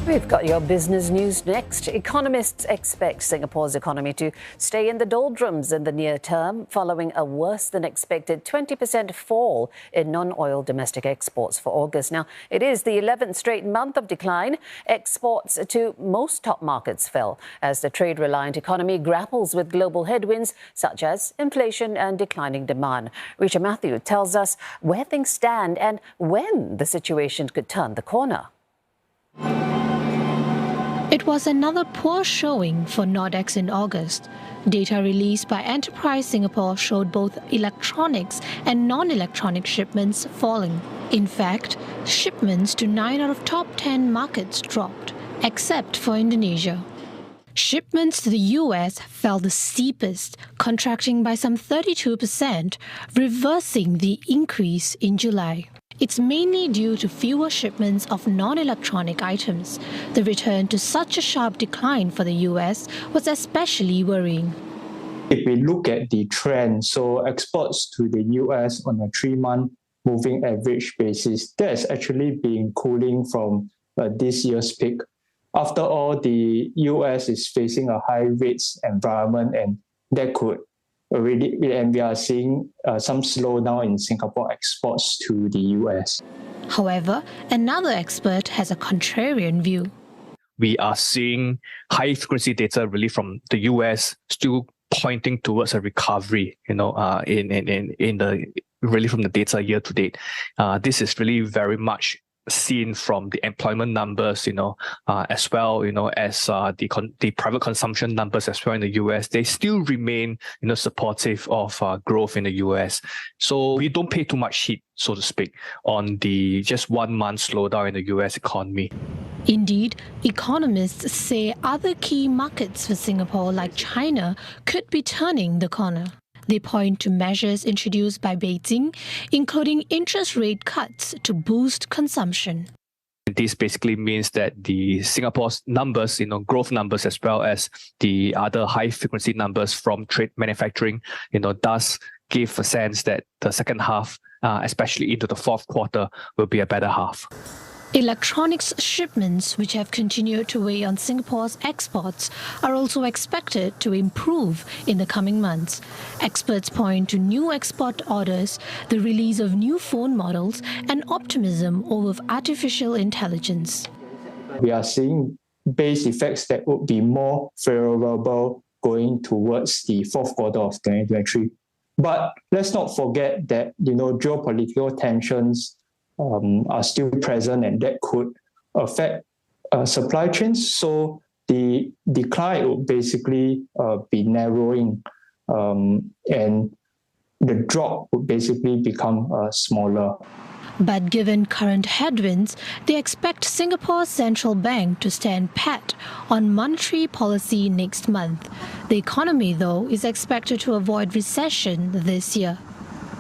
We've got your business news next. Economists expect Singapore's economy to stay in the doldrums in the near term, following a worse than expected 20% fall in non-oil domestic exports for August. Now, it is the 11th straight month of decline. Exports to most top markets fell as the trade-reliant economy grapples with global headwinds such as inflation and declining demand. Richard Matthew tells us where things stand and when the situation could turn the corner. It was another poor showing for Nordex in August. Data released by Enterprise Singapore showed both electronics and non-electronic shipments falling. In fact, shipments to 9 out of top 10 markets dropped, except for Indonesia. Shipments to the US fell the steepest, contracting by some 32%, reversing the increase in July. It's mainly due to fewer shipments of non-electronic items. The return to such a sharp decline for the US was especially worrying. If we look at the trend, so exports to the US on a 3-month moving average basis, that has actually been cooling from this year's peak. After all, the US is facing a high rates environment, and that could already, and we are seeing some slowdown in Singapore exports to the US. However, another expert has a contrarian view. We are seeing high-frequency data really from the US still pointing towards a recovery, in the really from the data year to date. This is really very much seen from the employment numbers, as well, as the private consumption numbers as well in the US. They still remain, supportive of growth in the US. So we don't pay too much heed, so to speak, on the just 1 month slowdown in the US economy. Indeed, economists say other key markets for Singapore, like China, could be turning the corner. They point to measures introduced by Beijing, including interest rate cuts to boost consumption. This basically means that the Singapore's numbers, growth numbers, as well as the other high-frequency numbers from trade manufacturing, does give a sense that the second half, especially into the fourth quarter, will be a better half. Electronics shipments, which have continued to weigh on Singapore's exports, are also expected to improve in the coming months. Experts point to new export orders, the release of new phone models, and optimism over artificial intelligence. We are seeing base effects that would be more favorable going towards the fourth quarter of 2023. But let's not forget that, geopolitical tensions are still present, and that could affect supply chains. So the decline would basically be narrowing, and the drop would basically become smaller. But given current headwinds, they expect Singapore's central bank to stand pat on monetary policy next month. The economy, though, is expected to avoid recession this year.